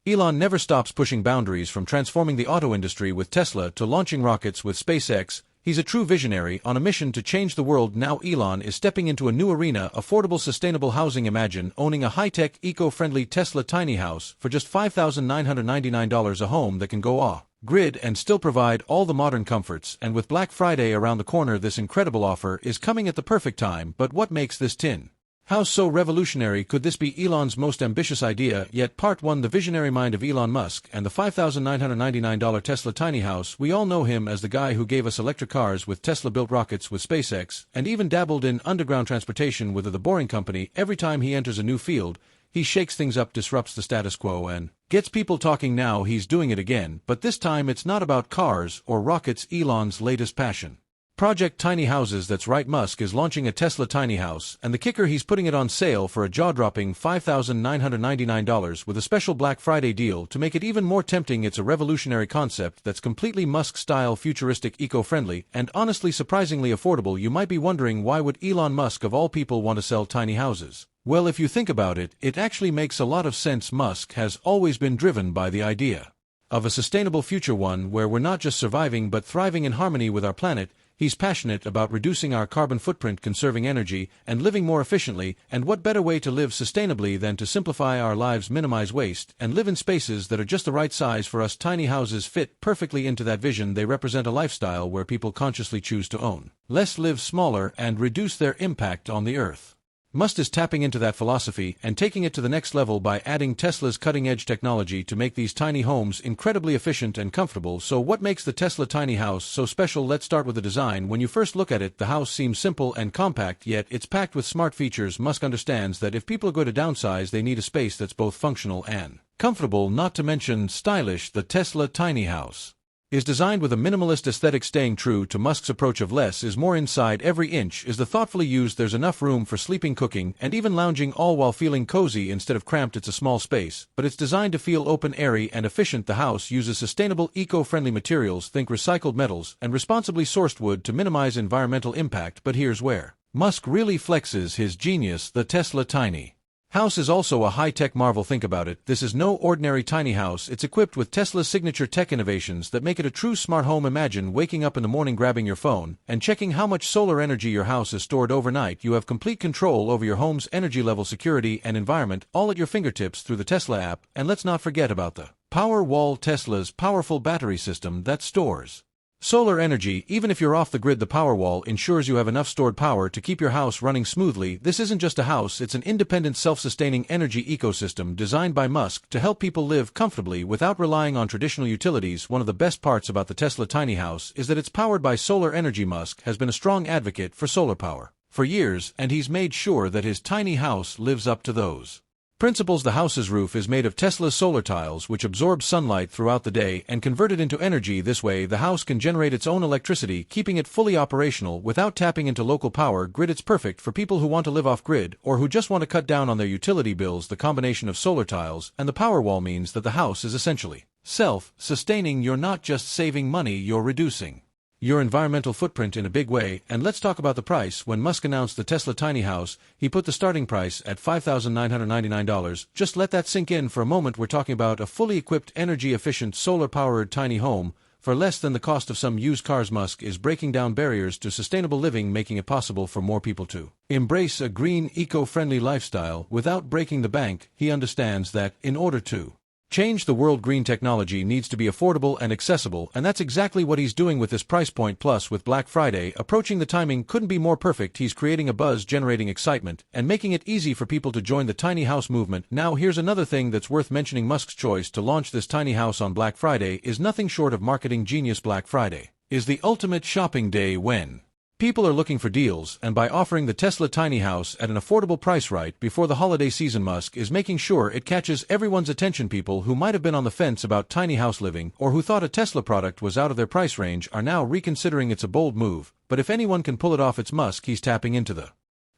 Elon never stops pushing boundaries, from transforming the auto industry with Tesla to launching rockets with SpaceX. He's a true visionary on a mission to change the world. Now Elon is stepping into a new arena: affordable, sustainable housing. Imagine owning a high-tech, eco-friendly Tesla tiny house for just $5,999, a home that can go off-grid and still provide all the modern comforts. And with Black Friday around the corner, this incredible offer is coming at the perfect time. But what makes this tin house so revolutionary? Could this be Elon's most ambitious idea yet? Part 1: The visionary mind of Elon Musk and the $5,999 Tesla tiny house. We all know him as the guy who gave us electric cars with Tesla, built rockets with SpaceX, and even dabbled in underground transportation with the Boring Company. Every time he enters a new field, he shakes things up, disrupts the status quo, and gets people talking. Now he's doing it again, but this time it's not about cars or rockets. Elon's latest passion project: tiny houses. That's right, Musk is launching a Tesla tiny house, and the kicker, he's putting it on sale for a jaw-dropping $5,999 with a special Black Friday deal to make it even more tempting. It's a revolutionary concept that's completely Musk-style, futuristic, eco-friendly, and honestly surprisingly affordable. You might be wondering, why would Elon Musk of all people want to sell tiny houses? Well, if you think about it, it actually makes a lot of sense. Musk has always been driven by the idea of a sustainable future, one where we're not just surviving but thriving in harmony with our planet. He's passionate about reducing our carbon footprint, conserving energy, and living more efficiently. And what better way to live sustainably than to simplify our lives, minimize waste, and live in spaces that are just the right size for us? Tiny houses fit perfectly into that vision. They represent a lifestyle where people consciously choose to own less, live smaller, and reduce their impact on the earth. Musk is tapping into that philosophy and taking it to the next level by adding Tesla's cutting-edge technology to make these tiny homes incredibly efficient and comfortable. So what makes the Tesla tiny house so special? Let's start with the design. When you first look at it, the house seems simple and compact, yet it's packed with smart features. Musk understands that if people are going to downsize, they need a space that's both functional and comfortable, not to mention stylish. The Tesla tiny house is designed with a minimalist aesthetic, staying true to Musk's approach of less is more. Inside, every inch is thoughtfully used. There's enough room for sleeping, cooking, and even lounging, all while feeling cozy instead of cramped. It's a small space, but it's designed to feel open, airy, and efficient. The house uses sustainable, eco-friendly materials. Think recycled metals and responsibly sourced wood to minimize environmental impact. But here's where Musk really flexes his genius. The Tesla tiny house is also a high-tech marvel. Think about it. This is no ordinary tiny house. It's equipped with Tesla's signature tech innovations that make it a true smart home. Imagine waking up in the morning, grabbing your phone, and checking how much solar energy your house has stored overnight. You have complete control over your home's energy level, security, and environment, all at your fingertips through the Tesla app. And let's not forget about the Powerwall, Tesla's powerful battery system that stores solar energy. Even if you're off the grid, the Powerwall ensures you have enough stored power to keep your house running smoothly. This isn't just a house, it's an independent, self-sustaining energy ecosystem designed by Musk to help people live comfortably without relying on traditional utilities. One of the best parts about the Tesla tiny house is that it's powered by solar energy. Musk has been a strong advocate for solar power for years, and he's made sure that his tiny house lives up to those principles. The house's roof is made of Tesla's solar tiles, which absorb sunlight throughout the day and convert it into energy. This way, the house can generate its own electricity, keeping it fully operational without tapping into local power grid. It's perfect for people who want to live off-grid or who just want to cut down on their utility bills. The combination of solar tiles and the Powerwall means that the house is essentially self-sustaining. You're not just saving money, you're reducing your environmental footprint in a big way. And let's talk about the price. When Musk announced the Tesla tiny house, he put the starting price at $5,999. Just let that sink in for a moment. We're talking about a fully equipped, energy-efficient, solar-powered tiny home for less than the cost of some used cars. Musk is breaking down barriers to sustainable living, making it possible for more people to embrace a green, eco-friendly lifestyle without breaking the bank. He understands that in order to change the world, green technology needs to be affordable and accessible, and that's exactly what he's doing with this price point. Plus, with Black Friday approaching, the timing couldn't be more perfect. He's creating a buzz, generating excitement, and making it easy for people to join the tiny house movement. Now, here's another thing that's worth mentioning. Musk's choice to launch this tiny house on Black Friday is nothing short of marketing genius. Black Friday is the ultimate shopping day when people are looking for deals, and by offering the Tesla tiny house at an affordable price right before the holiday season, Musk is making sure it catches everyone's attention. People who might have been on the fence about tiny house living or who thought a Tesla product was out of their price range are now reconsidering. It's a bold move, but if anyone can pull it off, it's Musk. He's tapping into the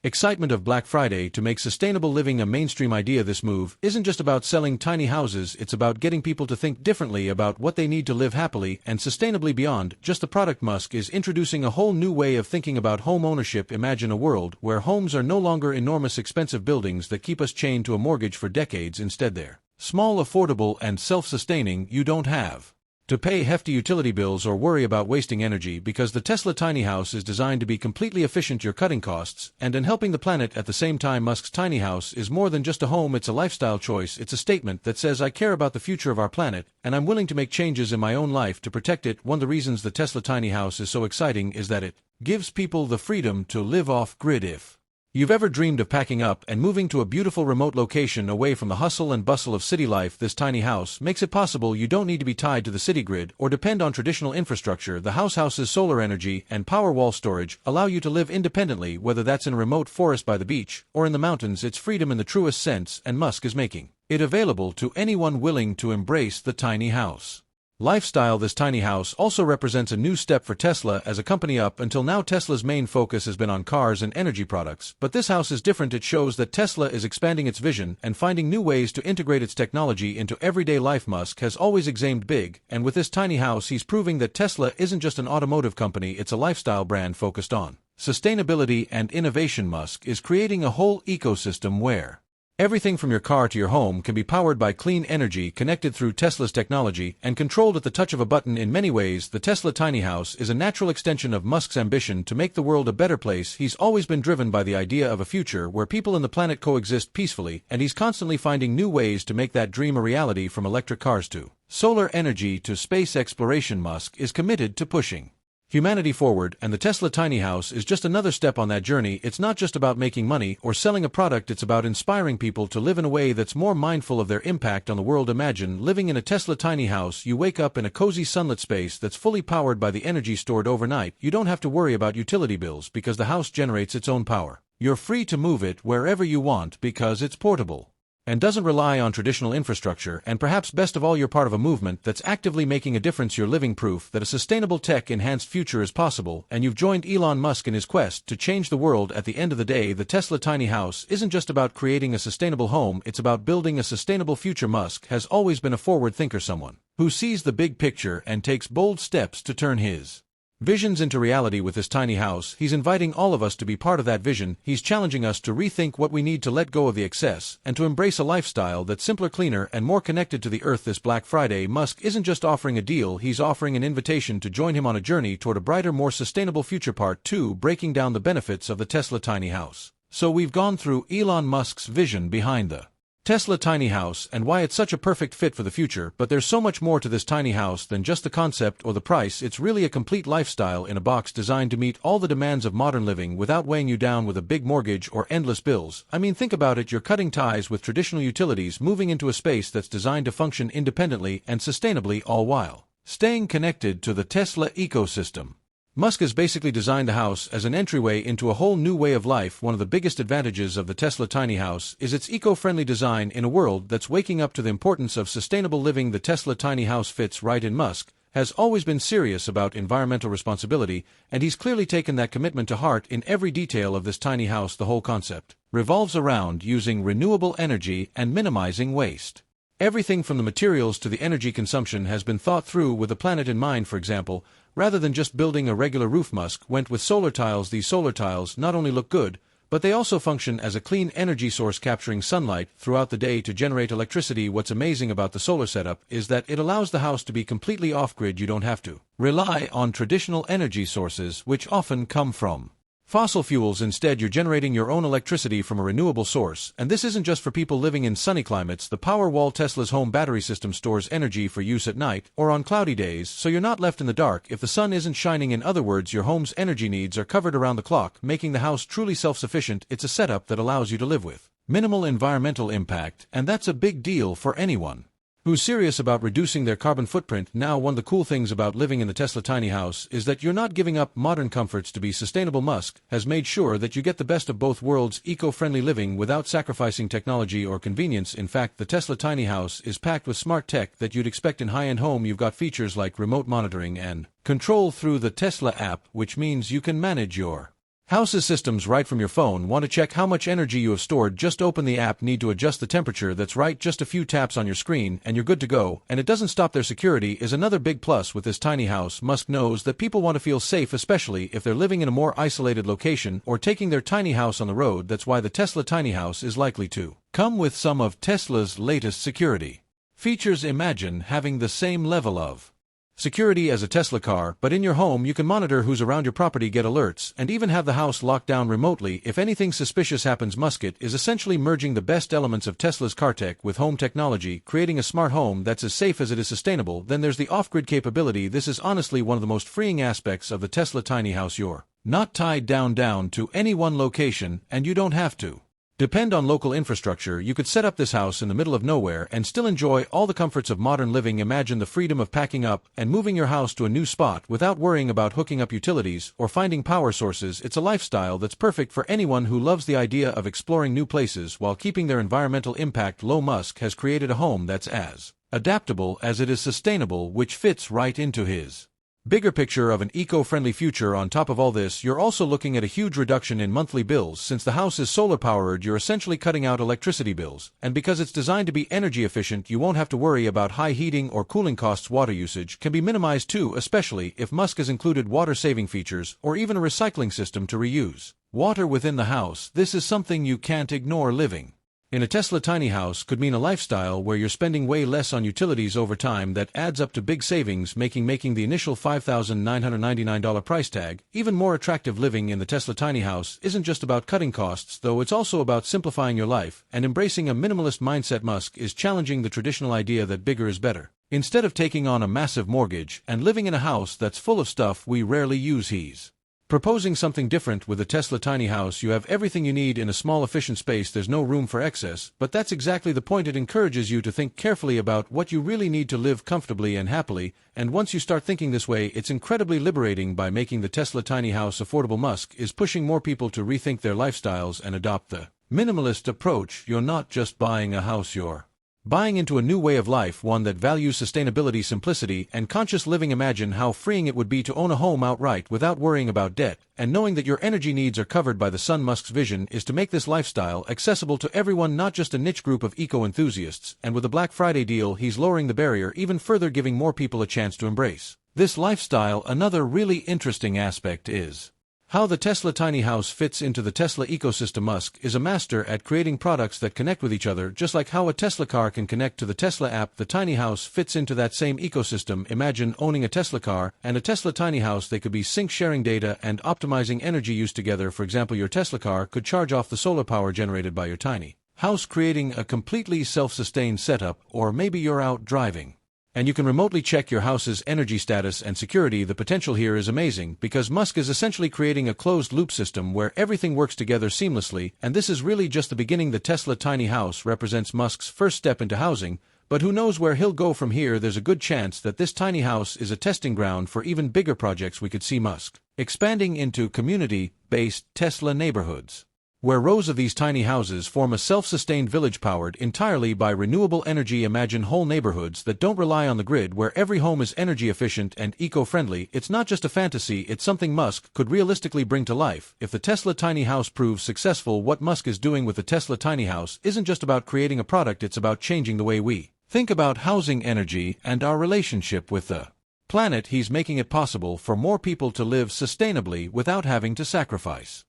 excitement of Black Friday to make sustainable living a mainstream idea. This move isn't just about selling tiny houses, it's about getting people to think differently about what they need to live happily and sustainably beyond just the product. Musk is introducing a whole new way of thinking about home ownership. Imagine a world where homes are no longer enormous, expensive buildings that keep us chained to a mortgage for decades. Instead, they're Small, affordable, and self-sustaining. You don't have to pay hefty utility bills or worry about wasting energy because the Tesla tiny house is designed to be completely efficient. You're cutting costs and helping the planet at the same time. Musk's tiny house is more than just a home, it's a lifestyle choice. It's a statement that says, I care about the future of our planet, and I'm willing to make changes in my own life to protect it. One of the reasons the Tesla tiny house is so exciting is that it gives people the freedom to live off-grid. If you've ever dreamed of packing up and moving to a beautiful remote location away from the hustle and bustle of city life, this tiny house makes it possible. You don't need to be tied to the city grid or depend on traditional infrastructure. The house's solar energy and Powerwall storage allow you to live independently, whether that's in a remote forest by the beach or in the mountains. It's freedom in the truest sense, and Musk is making it available to anyone willing to embrace the tiny house lifestyle. This tiny house also represents a new step for Tesla as a company. Up until now, Tesla's main focus has been on cars and energy products, but this house is different. It shows that Tesla is expanding its vision and finding new ways to integrate its technology into everyday life. Musk has always aimed big, and with this tiny house he's proving that Tesla isn't just an automotive company, it's a lifestyle brand focused on sustainability and innovation. Musk is creating a whole ecosystem where everything from your car to your home can be powered by clean energy, connected through Tesla's technology, and controlled at the touch of a button. In many ways, the Tesla tiny house is a natural extension of Musk's ambition to make the world a better place. He's always been driven by the idea of a future where people and the planet coexist peacefully, and he's constantly finding new ways to make that dream a reality. From electric cars to solar energy to space exploration, Musk is committed to pushing humanity forward, and the Tesla tiny house is just another step on that journey. It's not just about making money or selling a product, it's about inspiring people to live in a way that's more mindful of their impact on the world. Imagine living in a Tesla tiny house. You wake up in a cozy sunlit space that's fully powered by the energy stored overnight. You don't have to worry about utility bills because the house generates its own power. You're free to move it wherever you want because it's portable and doesn't rely on traditional infrastructure, and perhaps best of all, you're part of a movement that's actively making a difference. You're living proof that a sustainable tech-enhanced future is possible, and you've joined Elon Musk in his quest to change the world. At the end of the day, the Tesla tiny house isn't just about creating a sustainable home, it's about building a sustainable future. Musk has always been a forward thinker, someone who sees the big picture and takes bold steps to turn his visions into reality. With this tiny house, he's inviting all of us to be part of that vision. He's challenging us to rethink what we need, to let go of the excess, and to embrace a lifestyle that's simpler, cleaner, and more connected to the earth. This Black Friday, Musk isn't just offering a deal, he's offering an invitation to join him on a journey toward a brighter, more sustainable future. Part 2, breaking down the benefits of the Tesla tiny house. So we've gone through Elon Musk's vision behind the Tesla tiny house and why it's such a perfect fit for the future, but there's so much more to this tiny house than just the concept or the price. It's really a complete lifestyle in a box, designed to meet all the demands of modern living without weighing you down with a big mortgage or endless bills. I mean, think about it, you're cutting ties with traditional utilities, moving into a space that's designed to function independently and sustainably, all while staying connected to the Tesla ecosystem. Musk has basically designed the house as an entryway into a whole new way of life. One of the biggest advantages of the Tesla tiny house is its eco-friendly design. In a world that's waking up to the importance of sustainable living, the Tesla tiny house fits right in. Musk has always been serious about environmental responsibility, and he's clearly taken that commitment to heart in every detail of this tiny house. The whole concept revolves around using renewable energy and minimizing waste. Everything from the materials to the energy consumption has been thought through with the planet in mind. For example, rather than just building a regular roof, Musk went with solar tiles. These solar tiles not only look good, but they also function as a clean energy source, capturing sunlight throughout the day to generate electricity. What's amazing about the solar setup is that it allows the house to be completely off-grid. You don't have to rely on traditional energy sources, which often come from fossil fuels. Instead, you're generating your own electricity from a renewable source, and this isn't just for people living in sunny climates. The Powerwall, Tesla's home battery system, stores energy for use at night or on cloudy days, so you're not left in the dark if the sun isn't shining. In other words, your home's energy needs are covered around the clock, making the house truly self-sufficient. It's a setup that allows you to live with minimal environmental impact, and that's a big deal for anyone who's serious about reducing their carbon footprint. Now, one of the cool things about living in the Tesla tiny house is that you're not giving up modern comforts to be sustainable. Musk has made sure that you get the best of both worlds, eco-friendly living without sacrificing technology or convenience. In fact, the Tesla tiny house is packed with smart tech that you'd expect in high-end home. You've got features like remote monitoring and control through the Tesla app, which means you can manage your House's systems right from your phone want to check how much energy you have stored. Just open the app, need to adjust the temperature, that's right, just a few taps on your screen, and you're good to go. And it doesn't stop there. Security is another big plus with this tiny house. Musk knows that people want to feel safe, especially if they're living in a more isolated location or taking their tiny house on the road. That's why the Tesla tiny house is likely to come with some of Tesla's latest security features. Imagine having the same level of security as a Tesla car, but in your home you can monitor who's around your property, get alerts, and even have the house locked down remotely if anything suspicious happens. Musk is essentially merging the best elements of Tesla's car tech with home technology, creating a smart home that's as safe as it is sustainable. Then there's the off-grid capability. This is honestly one of the most freeing aspects of the Tesla tiny house. You're not tied down to any one location, and you don't have to depend on local infrastructure. You could set up this house in the middle of nowhere and still enjoy all the comforts of modern living. Imagine the freedom of packing up and moving your house to a new spot without worrying about hooking up utilities or finding power sources. It's a lifestyle that's perfect for anyone who loves the idea of exploring new places while keeping their environmental impact low. Musk has created a home that's as adaptable as it is sustainable, which fits right into his bigger picture of an eco-friendly future. On top of all this, you're also looking at a huge reduction in monthly bills. Since the house is solar-powered, you're essentially cutting out electricity bills. And because it's designed to be energy efficient, you won't have to worry about high heating or cooling costs. Water usage can be minimized too, especially if Musk has included water-saving features or even a recycling system to reuse water within the house. This is something you can't ignore. Living in a Tesla tiny house could mean a lifestyle where you're spending way less on utilities over time. That adds up to big savings, making the initial $5,999 price tag even more attractive. Living in the Tesla tiny house isn't just about cutting costs, though. It's also about simplifying your life and embracing a minimalist mindset. Musk is challenging the traditional idea that bigger is better. Instead of taking on a massive mortgage and living in a house that's full of stuff we rarely use, he's proposing something different. With a Tesla tiny house, you have everything you need in a small, efficient space. There's no room for excess, but that's exactly the point. It encourages you to think carefully about what you really need to live comfortably and happily, and once you start thinking this way, it's incredibly liberating. By making the Tesla tiny house affordable, Musk is pushing more people to rethink their lifestyles and adopt the minimalist approach. You're not just buying a house, you're buying into a new way of life, one that values sustainability, simplicity, and conscious living. Imagine how freeing it would be to own a home outright without worrying about debt, and knowing that your energy needs are covered by the sun. Musk's vision is to make this lifestyle accessible to everyone, not just a niche group of eco-enthusiasts, and with a Black Friday deal, he's lowering the barrier even further, giving more people a chance to embrace this lifestyle. Another really interesting aspect is how the Tesla tiny house fits into the Tesla ecosystem. Musk is a master at creating products that connect with each other, just like how a Tesla car can connect to the Tesla app. The tiny house fits into that same ecosystem. Imagine owning a Tesla car and a Tesla tiny house. They could be sync, sharing data and optimizing energy use together. For example, your Tesla car could charge off the solar power generated by your tiny house, creating a completely self-sustained setup. Or maybe you're out driving and you can remotely check your house's energy status and security. The potential here is amazing, because Musk is essentially creating a closed-loop system where everything works together seamlessly, and this is really just the beginning. The Tesla tiny house represents Musk's first step into housing, but who knows where he'll go from here. There's a good chance that this tiny house is a testing ground for even bigger projects. We could see Musk expanding into community-based Tesla neighborhoods, where rows of these tiny houses form a self-sustained village powered entirely by renewable energy. Imagine whole neighborhoods that don't rely on the grid, where every home is energy efficient and eco-friendly. It's not just a fantasy, it's something Musk could realistically bring to life if the Tesla tiny house proves successful. What Musk is doing with the Tesla tiny house isn't just about creating a product, it's about changing the way we think about housing, energy, and our relationship with the planet. He's making it possible for more people to live sustainably without having to sacrifice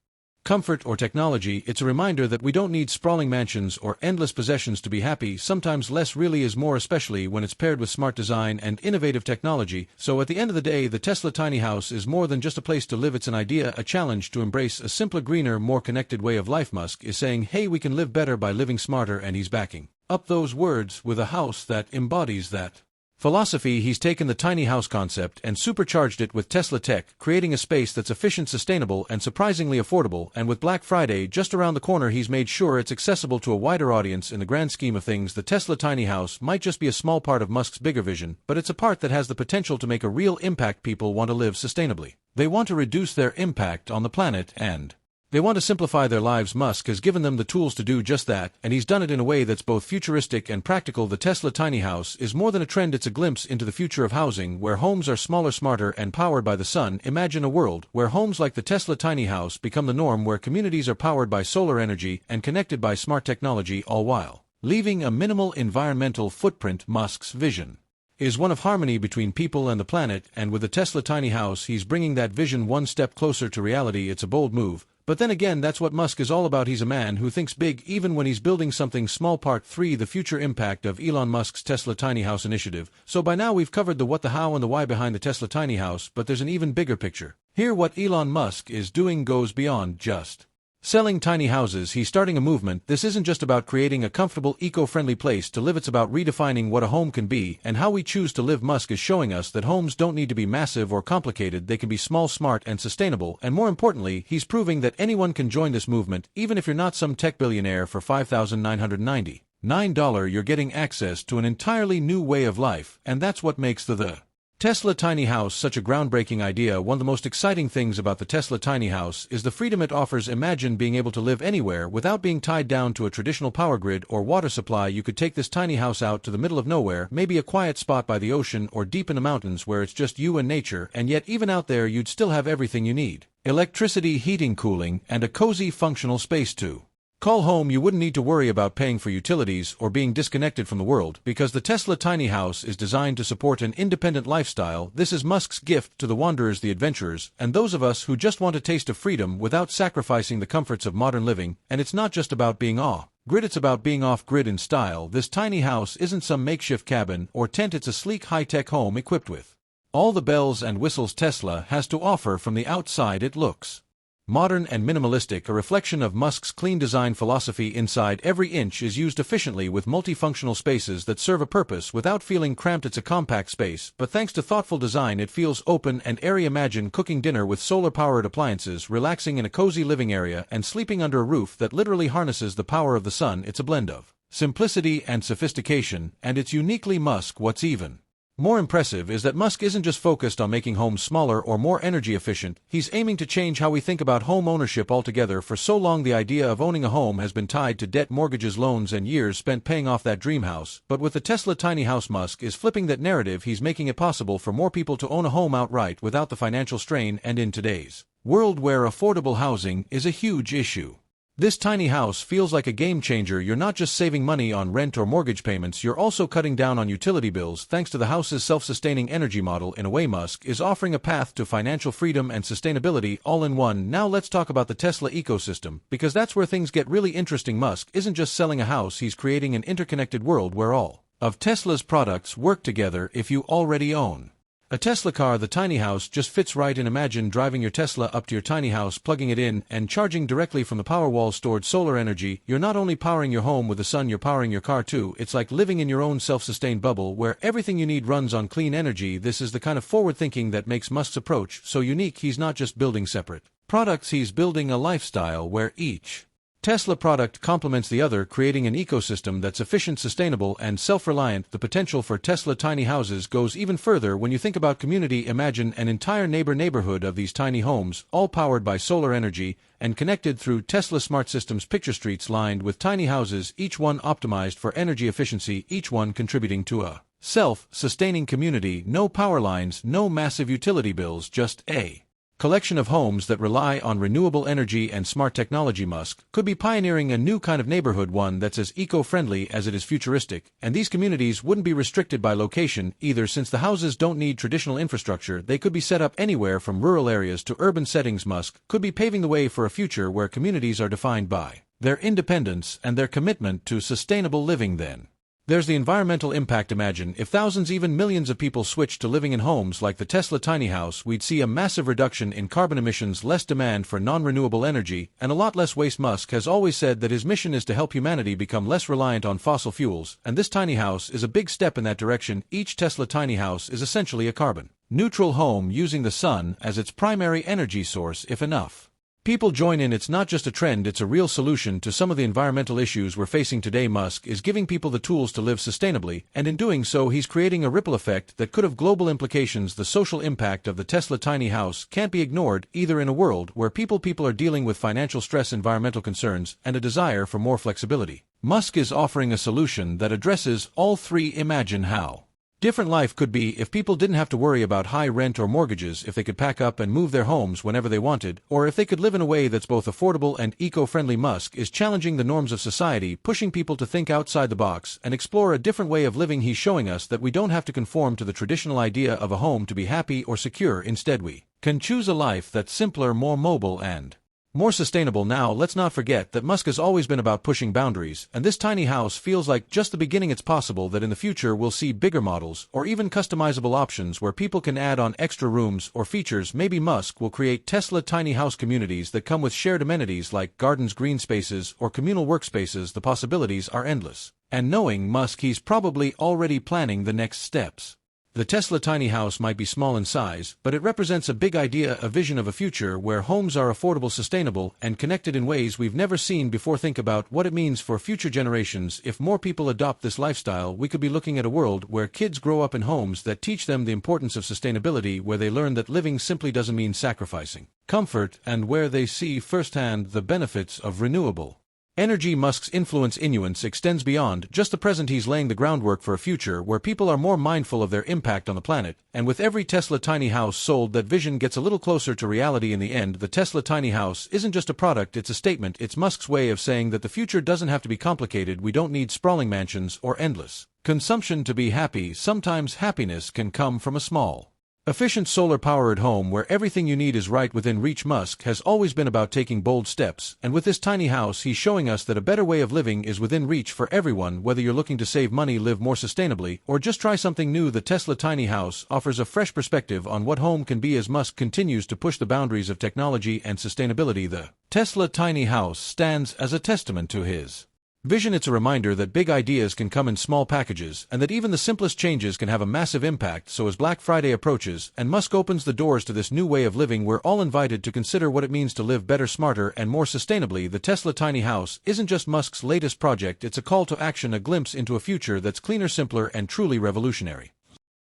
comfort or technology. It's a reminder that we don't need sprawling mansions or endless possessions to be happy. Sometimes less really is more, especially when it's paired with smart design and innovative technology. So at the end of the day, the Tesla tiny house is more than just a place to live. It's an idea, a challenge to embrace a simpler, greener, more connected way of life. Musk is saying, hey, we can live better by living smarter, and he's backing up those words with a house that embodies that philosophy. He's taken the tiny house concept and supercharged it with Tesla tech, creating a space that's efficient, sustainable, and surprisingly affordable. And with Black Friday just around the corner, he's made sure it's accessible to a wider audience. In the grand scheme of things, the Tesla tiny house might just be a small part of Musk's bigger vision, but it's a part that has the potential to make a real impact. People want to live sustainably. They want to reduce their impact on the planet, and They want to simplify their lives. Musk has given them the tools to do just that, and he's done it in a way that's both futuristic and practical. The Tesla tiny house is more than a trend, it's a glimpse into the future of housing, where homes are smaller, smarter, and powered by the sun. Imagine a world where homes like the Tesla tiny house become the norm, where communities are powered by solar energy and connected by smart technology, all while leaving a minimal environmental footprint. Musk's vision is one of harmony between people and the planet, and with the Tesla tiny house he's bringing that vision one step closer to reality. It's a bold move, but then again that's what Musk is all about. He's a man who thinks big even when he's building something small. Part 3: The future impact of Elon Musk's Tesla tiny house initiative. So by now we've covered the what, the how, and the why behind the Tesla tiny house, but there's an even bigger picture. Here, what Elon Musk is doing goes beyond just selling tiny houses. He's starting a movement. This isn't just about creating a comfortable, eco-friendly place to live, it's about redefining what a home can be and how we choose to live. Musk is showing us that homes don't need to be massive or complicated, they can be small, smart, and sustainable, and more importantly, he's proving that anyone can join this movement, even if you're not some tech billionaire. For $5,999, you're getting access to an entirely new way of life, and that's what makes the Tesla tiny house such a groundbreaking idea. One of the most exciting things about the Tesla tiny house is the freedom it offers. Imagine being able to live anywhere without being tied down to a traditional power grid or water supply. You could take this tiny house out to the middle of nowhere, maybe a quiet spot by the ocean or deep in the mountains where it's just you and nature, and yet even out there you'd still have everything you need: electricity, heating, cooling, and a cozy, functional space to call home. You wouldn't need to worry about paying for utilities or being disconnected from the world, because the Tesla tiny house is designed to support an independent lifestyle. This is Musk's gift to the wanderers, the adventurers, and those of us who just want a taste of freedom without sacrificing the comforts of modern living. And it's not just about being off-grid, it's about being off-grid in style. This tiny house isn't some makeshift cabin or tent, it's a sleek, high-tech home equipped with all the bells and whistles Tesla has to offer. From the outside it looks modern and minimalistic, a reflection of Musk's clean design philosophy. Inside, every inch is used efficiently with multifunctional spaces that serve a purpose without feeling cramped. It's a compact space, but thanks to thoughtful design it feels open and airy. Imagine cooking dinner with solar-powered appliances, relaxing in a cozy living area, and sleeping under a roof that literally harnesses the power of the sun. It's a blend of simplicity and sophistication, and it's uniquely Musk. What's even more impressive is that Musk isn't just focused on making homes smaller or more energy efficient, he's aiming to change how we think about home ownership altogether. For so long the idea of owning a home has been tied to debt, mortgages, loans, and years spent paying off that dream house. But with the Tesla tiny house, Musk is flipping that narrative. He's making it possible for more people to own a home outright without the financial strain. And in today's world where affordable housing is a huge issue, this tiny house feels like a game changer. You're not just saving money on rent or mortgage payments, you're also cutting down on utility bills thanks to the house's self-sustaining energy model. In a way, Musk is offering a path to financial freedom and sustainability all in one. Now let's talk about the Tesla ecosystem, because that's where things get really interesting. Musk isn't just selling a house, he's creating an interconnected world where all of Tesla's products work together. If you already own a Tesla car, the tiny house just fits right in. Imagine driving your Tesla up to your tiny house, plugging it in, and charging directly from the Powerwall stored solar energy. You're not only powering your home with the sun, you're powering your car too. It's like living in your own self-sustained bubble where everything you need runs on clean energy. This is the kind of forward thinking that makes Musk's approach so unique. He's not just building separate products, he's building a lifestyle where each Tesla product complements the other, creating an ecosystem that's efficient, sustainable, and self-reliant. The potential for Tesla tiny houses goes even further when you think about community. Imagine an entire neighborhood of these tiny homes, all powered by solar energy and connected through Tesla smart systems. Picture streets lined with tiny houses, each one optimized for energy efficiency, each one contributing to a self-sustaining community. No power lines, no massive utility bills, just a collection of homes that rely on renewable energy and smart technology. Musk could be pioneering a new kind of neighborhood, one that's as eco-friendly as it is futuristic, and these communities wouldn't be restricted by location either, since the houses don't need traditional infrastructure. They could be set up anywhere from rural areas to urban settings. Musk could be paving the way for a future where communities are defined by their independence and their commitment to sustainable living. Then there's the environmental impact. Imagine if thousands, even millions of people switched to living in homes like the Tesla tiny house. We'd see a massive reduction in carbon emissions, less demand for non-renewable energy, and a lot less waste. Musk has always said that his mission is to help humanity become less reliant on fossil fuels, and this tiny house is a big step in that direction. Each Tesla tiny house is essentially a carbon-neutral home using the sun as its primary energy source. If enough People join in. It's not just a trend, it's a real solution to some of the environmental issues we're facing today. Musk is giving people the tools to live sustainably, and in doing so he's creating a ripple effect that could have global implications. The social impact of the Tesla tiny house can't be ignored, either in a world where people are dealing with financial stress, environmental concerns, and a desire for more flexibility. Musk is offering a solution that addresses all three. Imagine how different life could be if people didn't have to worry about high rent or mortgages, if they could pack up and move their homes whenever they wanted, or if they could live in a way that's both affordable and eco-friendly. Musk is challenging the norms of society, pushing people to think outside the box and explore a different way of living. He's showing us that we don't have to conform to the traditional idea of a home to be happy or secure. Instead, we can choose a life that's simpler, more mobile, and more sustainable. Now, let's not forget that Musk has always been about pushing boundaries, and this tiny house feels like just the beginning. It's possible that in the future we'll see bigger models, or even customizable options where people can add on extra rooms or features. Maybe Musk will create Tesla tiny house communities that come with shared amenities like gardens, green spaces, or communal workspaces. The possibilities are endless. And knowing Musk, he's probably already planning the next steps. The Tesla tiny house might be small in size, but it represents a big idea, a vision of a future where homes are affordable, sustainable, and connected in ways we've never seen before. Think about what it means for future generations. If more people adopt this lifestyle, we could be looking at a world where kids grow up in homes that teach them the importance of sustainability, where they learn that living simply doesn't mean sacrificing comfort, and where they see firsthand the benefits of renewable energy. Musk's influence extends beyond just the present. He's laying the groundwork for a future where people are more mindful of their impact on the planet, and with every Tesla tiny house sold, that vision gets a little closer to reality. In the end, the Tesla tiny house isn't just a product, it's a statement. It's Musk's way of saying that the future doesn't have to be complicated. We don't need sprawling mansions or endless consumption to be happy. Sometimes happiness can come from a small, efficient solar-powered home where everything you need is right within reach. Musk has always been about taking bold steps, and with this tiny house he's showing us that a better way of living is within reach for everyone. Whether you're looking to save money, live more sustainably, or just try something new, the Tesla tiny house offers a fresh perspective on what home can be. As Musk continues to push the boundaries of technology and sustainability, the Tesla tiny house stands as a testament to his vision. It's a reminder that big ideas can come in small packages, and that even the simplest changes can have a massive impact. So as Black Friday approaches and Musk opens the doors to this new way of living, we're all invited to consider what it means to live better, smarter, and more sustainably. The Tesla tiny house isn't just Musk's latest project, it's a call to action, a glimpse into a future that's cleaner, simpler, and truly revolutionary.